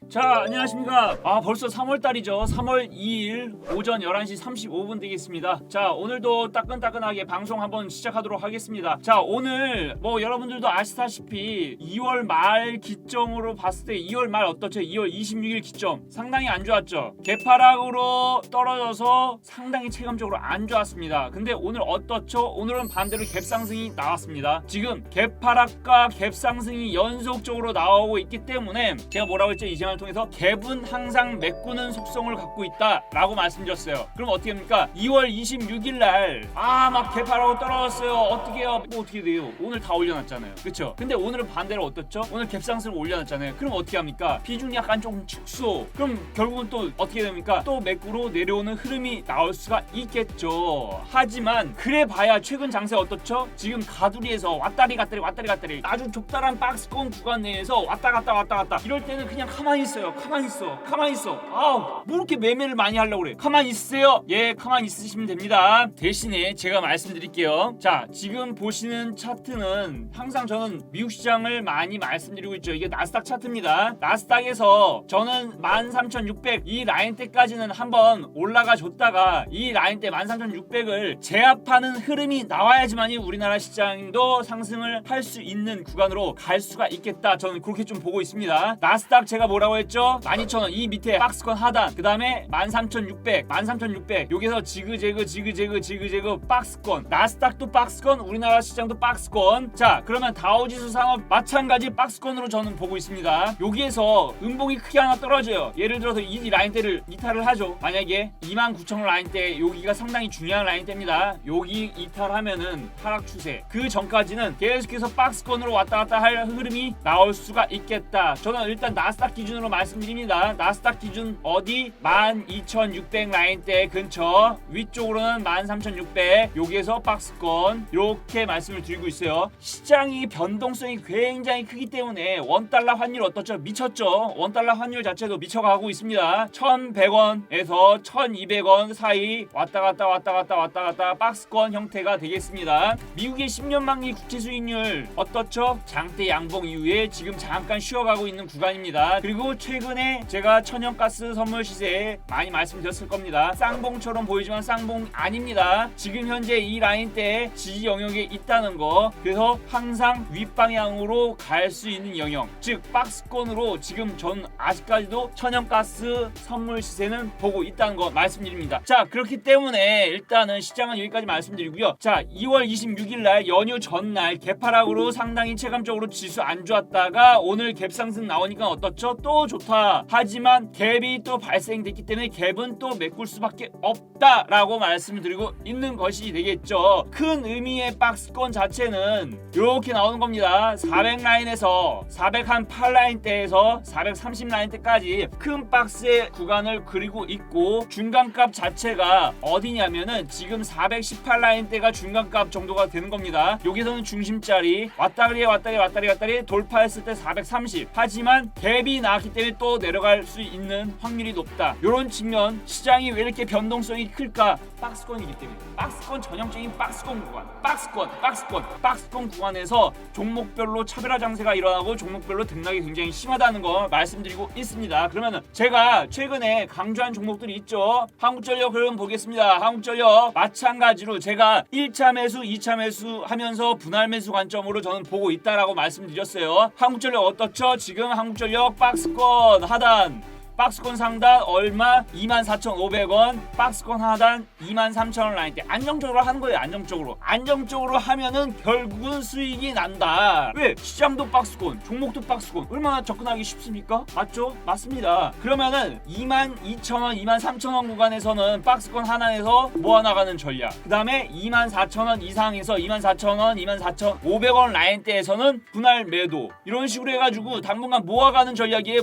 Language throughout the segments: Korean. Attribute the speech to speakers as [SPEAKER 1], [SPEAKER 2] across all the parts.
[SPEAKER 1] 자, 안녕하십니까. 벌써 3월달이죠. 3월 2일 오전 11시 35분 되겠습니다. 자, 오늘도 따끈따끈하게 방송 한번 시작하도록 하겠습니다. 자, 오늘 여러분들도 아시다시피 2월 말 기점으로 봤을 때 2월 말 어떻죠? 2월 26일 기점 상당히 안 좋았죠. 개파락으로 떨어져서 상당히 체감적으로 안 좋았습니다. 근데 오늘 어떻죠? 오늘은 반대로 갭상승이 나왔습니다. 지금 개파락과 갭상승이 연속적으로 나오고 있기 때문에 제가 뭐라고 했죠? 이 시간을 통해서 갭은 항상 메꾸는 속성을 갖고 있다 라고 말씀드렸어요. 그럼 어떻게 합니까? 2월 26일 날 막 갭하라고 떨어졌어요. 어떻게 해요? 어떻게 돼요? 오늘 다 올려놨잖아요. 그쵸? 근데 오늘은 반대로 어떻죠? 오늘 갭상승을 올려놨잖아요. 그럼 어떻게 합니까? 비중이 약간 조금 축소. 그럼 결국은 또 어떻게 됩니까? 또 매꾸로 내려오는 흐름이 나올 수가 있겠죠. 하지만 그래봐야 최근 장세 어떻죠? 지금 가두리에서 왔다리 갔다리 아주 좁다란 박스권 구간 내에서 왔다 갔다 이럴 때는 그냥 가만히 있어요. 가만히 있어. 뭐 이렇게 매매를 많이 하려고 그래. 가만히 있으세요. 예, 가만히 있으시면 됩니다. 대신에 제가 말씀드릴게요. 자, 지금 보시는 차트는 항상 저는 미국 시장을 많이 말씀드리고 있죠. 이게 나스닥 차트입니다. 나스닥에서 저는 13,600 이 라인대까지는 한번 올라가 줬다가 이 라인대 13,600을 제압하는 흐름이 나와야지만이 우리나라 시장도 상승을 할 수 있는 구간으로 갈 수가 있겠다. 저는 그렇게 좀 보고 있습니다. 나스닥 제가 뭐라고 했죠? 12,000원 이 밑에 박스권 하단, 그 다음에 13,600 여기서 지그재그 박스권, 나스닥도 박스권, 우리나라 시장도 박스권. 자, 그러면 다우지수 산업 마찬가지 박스권으로 저는 보고 있습니다. 여기에서 음봉이 크게 하나 떨어져요. 예를 들어서 이 라인대를 이탈을 하죠. 만약에 29,000원 라인대, 여기가 상당히 중요한 라인대입니다. 여기 이탈하면은 하락 추세, 그 전까지는 계속해서 박스권으로 왔다 갔다 할 흐름이 나올 수가 있겠다. 저는 일단 나스닥 기준으로 말씀드립니다. 나스닥 기준 어디? 12,600 라인대 근처, 위쪽으로는 13,600, 여기에서 박스권, 이렇게 말씀을 드리고 있어요. 시장이 변동성이 굉장히 크기 때문에 원달러 환율 어떻죠? 미쳤죠. 원달러 환율 자체도 미쳐가고 있습니다. 1,100원에서 1,200원 사이 왔다 갔다 박스권 형태가 되겠습니다. 미국의 10년 만기 국채 수익률 어떻죠? 장대 양봉 이후에 지금 잠깐 쉬어가고 있는 구간입니다. 그리고 최근에 제가 천연가스 선물 시세에 많이 말씀드렸을 겁니다. 쌍봉처럼 보이지만 쌍봉 아닙니다. 지금 현재 이 라인대에 지지 영역에 있다는 거. 그래서 항상 윗방향으로 갈 수 있는 영역, 즉 박스권으로 지금 전 아직까지도 천연가스 선물 시세는 보고 있다는 거 말씀드립니다. 자, 그렇기 때문에 일단은 시장은 여기까지 말씀드리고요. 자, 2월 26일 날 연휴 전날 개파락으로 상당히 체감적으로 지수 안 좋았다가 오늘 갭상승 나오니까 어떻죠? 또 좋다. 하지만 갭이 또 발생됐기 때문에 갭은 또 메꿀 수밖에 없다라고 말씀을 드리고 있는 것이 되겠죠. 큰 의미의 박스권 자체는 이렇게 나오는 겁니다. 400 라인에서 408 라인대에서 430 라인대까지 큰 박스의 구간을 그리고 있고, 중간값 자체가 어디냐면은 지금 418 라인대가 중간값 정도가 되는 겁니다. 여기서는 중심자리 왔다리 돌파했을 때 430. 하지만 갭이 나왔기 때문에 또 내려갈 수 있는 확률이 높다. 이런 측면, 시장이 왜 이렇게 변동성이 클까? 박스권이기 때문에. 박스권 전형적인 박스권 구간, 박스권 구간에서 종목별로 차별화 장세가 일어나고 종목별로 등락이 굉장히 심하다는 거 말씀드리고 있습니다. 그러면은 제가 최근에 강조한 종목들이 있죠. 한국전력 흐름 보겠습니다. 한국전력 마찬가지로 제가 1차 매수, 2차 매수 하면서 분할 매수 관점으로 저는 보고 있다라고 말씀드렸어요. 한국전력 어떻죠? 지금 한국전력 박스권 하단, 박스권 상단 얼마? 24,500원, 박스권 하단 23,000원 라인대. 안정적으로 하는 거예요. 안정적으로 하면은 결국은 수익이 난다. 왜? 시장도 박스권, 종목도 박스권. 얼마나 접근하기 쉽습니까? 맞죠? 맞습니다. 그러면은 22,000원, 23,000원 구간에서는 박스권 하나에서 모아나가는 전략, 그 다음에 24,000원 이상에서 24,000원, 24,500원 라인대에서는 분할 매도, 이런 식으로 해가지고 당분간 모아가는 전략이에요.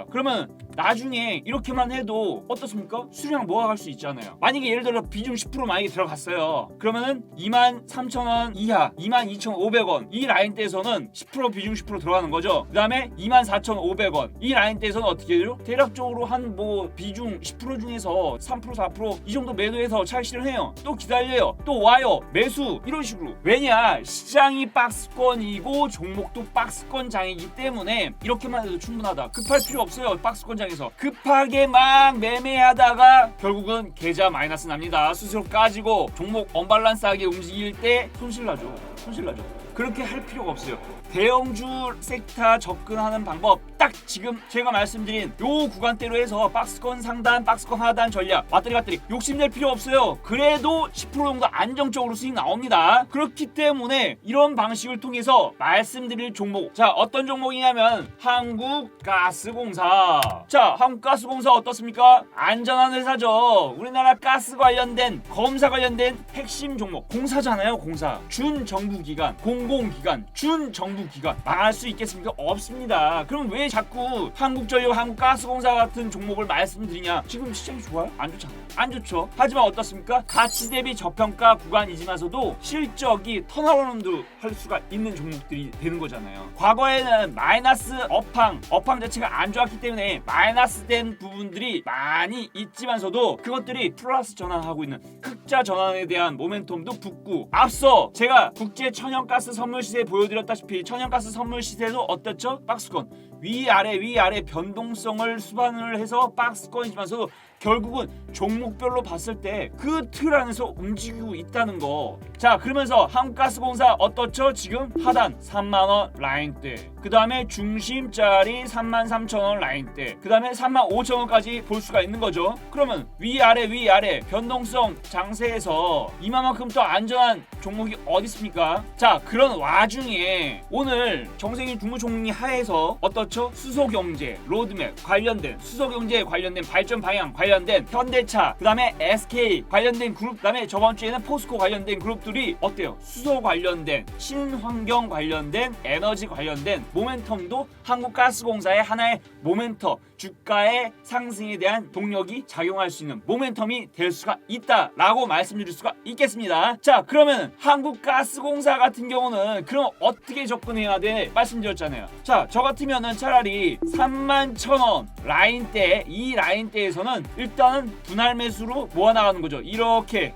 [SPEAKER 1] 그러면 나중에 이렇게만 해도 어떻습니까? 수량 모아갈 수 있잖아요. 만약에 예를 들어 비중 10% 만약에 들어갔어요. 그러면은 23,000원 이하 22,500원 이 라인대에서는 10% 비중 10% 들어가는 거죠. 그 다음에 24,500원 이 라인대에서는 어떻게 되죠? 대략적으로 한 뭐 비중 10% 중에서 3% 4% 이 정도 매도해서 차익 실현해요. 또 기다려요. 또 와요. 매수 이런 식으로. 왜냐? 시장이 박스권이고 종목도 박스권장이기 때문에 이렇게만 해도 충분하다. 급할 필요 없어요. 박스권장에서 급하게 막 매매하다가 결국은 계좌 마이너스 납니다. 수수료 까지고 종목 언밸런스하게 움직일 때 손실 나죠. 그렇게 할 필요가 없어요. 대형주 섹터 접근하는 방법 딱 지금 제가 말씀드린 요 구간대로 해서 박스권 상단 박스권 하단 전략 왔더리 욕심낼 필요 없어요. 그래도 10% 정도 안정적으로 수익 나옵니다. 그렇기 때문에 이런 방식을 통해서 말씀드릴 종목, 자 어떤 종목이냐면 한국가스공사. 자 한국가스공사 어떻습니까? 안전한 회사죠. 우리나라 가스 관련된 검사 관련된 핵심 종목. 공사잖아요. 공사. 준정부기관 공공기관 준정부기관 망할 수 있겠습니까? 없습니다. 그럼 왜 자꾸 한국전력 한국가스공사 같은 종목을 말씀드리냐? 지금 시장이 좋아요? 안 좋잖아요. 안 좋죠. 하지만 어떻습니까? 가치 대비 저평가 구간이지만서도 실적이 턴어라운드 할 수가 있는 종목들이 되는 거잖아요. 과거에는 마이너스 업황 자체가 안 좋았기 때문에 마이너스 된 부분들이 많이 있지만서도 그것들이 플러스 전환하고 있는 흑자 전환에 대한 모멘텀도 붙고, 앞서 제가 국제 천연가스 선물 시세 보여드렸다시피 천연가스 선물 시세도 어땠죠? 박스권 위아래 변동성을 수반을 해서 박스권이지만서도 결국은 종목별로 봤을 때 그 틀 안에서 움직이고 있다는 거. 자 그러면서 한국가스공사 어떻죠? 지금 하단 3만원 라인대, 그 다음에 중심짜리 33,000원 라인대, 그 다음에 35,000원까지 볼 수가 있는 거죠. 그러면 위아래 변동성 장세에서 이만큼 더 안전한 종목이 어디 있습니까? 자 그런 와중에 오늘 정세균 국무총리 하에서 어떻죠? 수소경제 로드맵 관련된 수소경제 관련된 발전 방향 관련된 현대차, 그 다음에 SK 관련된 그룹, 그 다음에 저번 주에는 포스코 관련된 그룹들이 어때요? 수소 관련된 친환경 관련된 에너지 관련된 모멘텀도 한국가스공사의 하나의 모멘텀, 주가의 상승에 대한 동력이 작용할 수 있는 모멘텀이 될 수가 있다라고 말씀드릴 수가 있겠습니다. 자 그러면 한국가스공사 같은 경우는 그럼 어떻게 접근해야 돼? 말씀드렸잖아요. 자 저 같으면은 차라리 31,000원 라인대, 이 라인대에서는 일단은 분할 매수로 모아나가는 거죠. 이렇게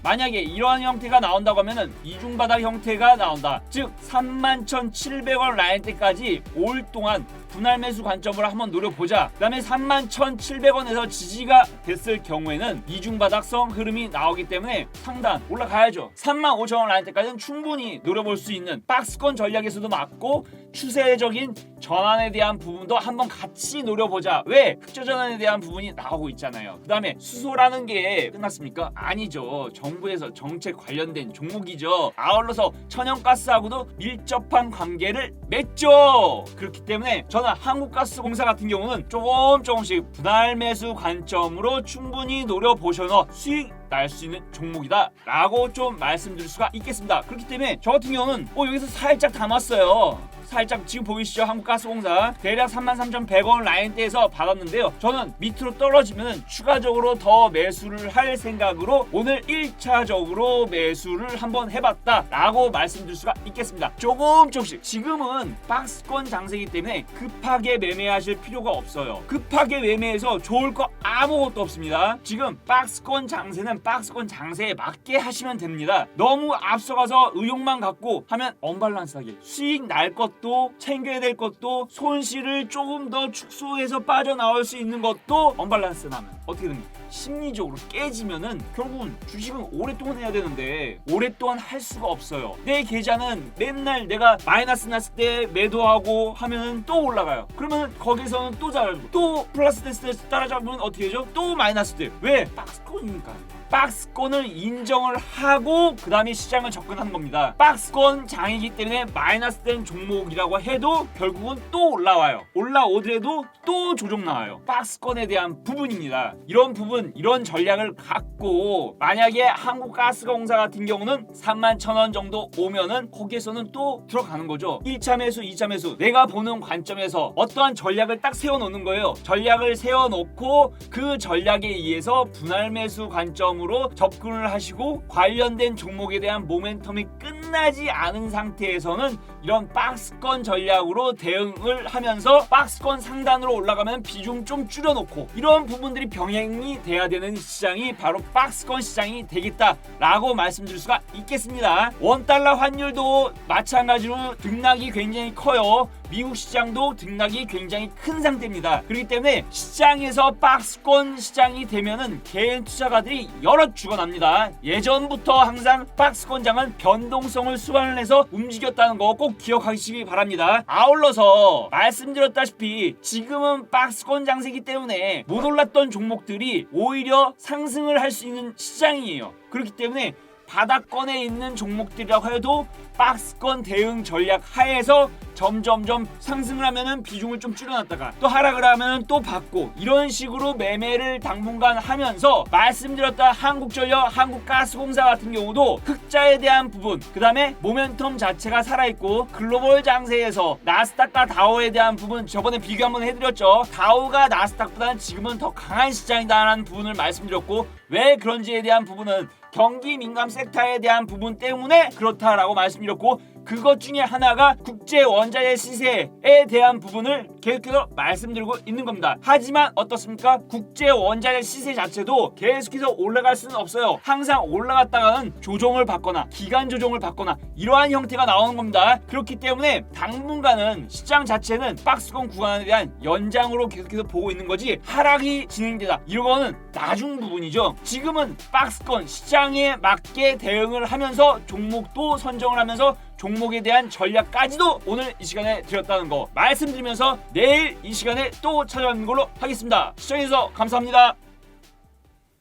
[SPEAKER 1] 만약에 이러한 형태가 나온다고 하면은 이중바닥 형태가 나온다. 즉 31,700원 라인대까지 올 동안 분할 매수 관점으로 한번 노려보자. 그 다음에 31,700원에서 지지가 됐을 경우에는 이중바닥성 흐름이 나오기 때문에 상단 올라가야죠. 35,000원 라인대까지는 충분히 노려볼 수 있는 박스권 전략에서도 맞고, 추세적인 전환에 대한 부분도 한번 같이 노려보자. 왜? 흑자 전환에 대한 부분이 나오고 있잖아요. 그 다음에 수소라는 게 끝났습니까? 아니죠. 정부에서 정책 관련된 종목이죠. 아울러서 천연가스하고도 밀접한 관계를 맺죠. 그렇기 때문에 저는 한국가스공사 같은 경우는 조금씩 분할 매수 관점으로 충분히 노려보셔서 수익 날 수 있는 종목이다 라고 좀 말씀드릴 수가 있겠습니다. 그렇기 때문에 저 같은 경우는 여기서 살짝 담았어요. 살짝 지금 보이시죠? 한국가스공사 대략 33,100원 라인대에서 받았는데요. 저는 밑으로 떨어지면 추가적으로 더 매수를 할 생각으로 오늘 1차적으로 매수를 한번 해봤다 라고 말씀드릴 수가 있겠습니다. 조금씩 지금은 박스권 장세이기 때문에 급하게 매매하실 필요가 없어요. 급하게 매매해서 좋을 거 아무것도 없습니다. 지금 박스권 장세는 박스권 장세에 맞게 하시면 됩니다. 너무 앞서가서 의욕만 갖고 하면 언밸런스하게 수익 날 것도 챙겨야 될 것도 손실을 조금 더 축소해서 빠져나올 수 있는 것도 언밸런스 나면 어떻게 됩니까? 심리적으로 깨지면은 결국은 주식은 오랫동안 해야 되는데 오랫동안 할 수가 없어요. 내 계좌는 맨날 내가 마이너스 났을 때 매도하고 하면은 또 올라가요. 그러면 거기서는 또 잘하고 또 플러스 됐을 때 따라잡으면 어떻게 되죠? 또 마이너스 돼요. 왜? 박스권이니까. 박스권을 인정을 하고 그 다음에 시장을 접근하는 겁니다. 박스권 장이기 때문에 마이너스 된 종목이라고 해도 결국은 또 올라와요. 올라오더라도 또 조정 나와요. 박스권에 대한 부분입니다. 이런 부분, 이런 전략을 갖고 만약에 한국가스공사 같은 경우는 31,000원 정도 오면은 거기에서는 또 들어가는 거죠. 1차 매수, 2차 매수. 내가 보는 관점에서 어떠한 전략을 딱 세워놓는 거예요. 전략을 세워놓고 그 전략에 의해서 분할 매수 관점으로 접근을 하시고 관련된 종목에 대한 모멘텀이 끝나지 않은 상태에서는 이런 박스권 전략으로 대응을 하면서 박스권 상단으로 올라가면 비중 좀 줄여놓고 이런 부분들이 병행이 돼야 되는 시장이 바로 박스권 시장이 되겠다라고 말씀드릴 수가 있겠습니다. 원달러 환율도 마찬가지로 등락이 굉장히 커요. 미국 시장도 등락이 굉장히 큰 상태입니다. 그렇기 때문에 시장에서 박스권 시장이 되면은 개인 투자가들이 여럿 죽어납니다. 예전부터 항상 박스권장은 변동성을 수반을 해서 움직였다는 거 꼭 기억하시기 바랍니다. 아울러서 말씀드렸다시피 지금은 박스권 장세기 때문에 못 올랐던 종목들이 오히려 상승을 할 수 있는 시장이에요. 그렇기 때문에 바닥권에 있는 종목들이라고 해도 박스권 대응 전략 하에서 점점점 상승을 하면은 비중을 좀 줄여놨다가 또 하락을 하면은 또 받고 이런 식으로 매매를 당분간 하면서 말씀드렸던 한국전력, 한국가스공사 같은 경우도 흑자에 대한 부분, 그 다음에 모멘텀 자체가 살아있고 글로벌 장세에서 나스닥과 다우에 대한 부분 저번에 비교 한번 해드렸죠. 다우가 나스닥보다는 지금은 더 강한 시장이다라는 부분을 말씀드렸고 왜 그런지에 대한 부분은 경기 민감 섹터에 대한 부분 때문에 그렇다라고 말씀드렸고 그것 중에 하나가 국제 원자재 시세에 대한 부분을 계속해서 말씀드리고 있는 겁니다. 하지만 어떻습니까? 국제 원자재 시세 자체도 계속해서 올라갈 수는 없어요. 항상 올라갔다가는 조정을 받거나 기간 조정을 받거나 이러한 형태가 나오는 겁니다. 그렇기 때문에 당분간은 시장 자체는 박스권 구간에 대한 연장으로 계속해서 보고 있는 거지 하락이 진행되다 이거는 나중 부분이죠. 지금은 박스권 시장에 맞게 대응을 하면서 종목도 선정을 하면서 종목에 대한 전략까지도 오늘 이 시간에 드렸다는 거 말씀드리면서 내일 이 시간에 또 찾아뵙는 걸로 하겠습니다. 시청해주셔서 감사합니다.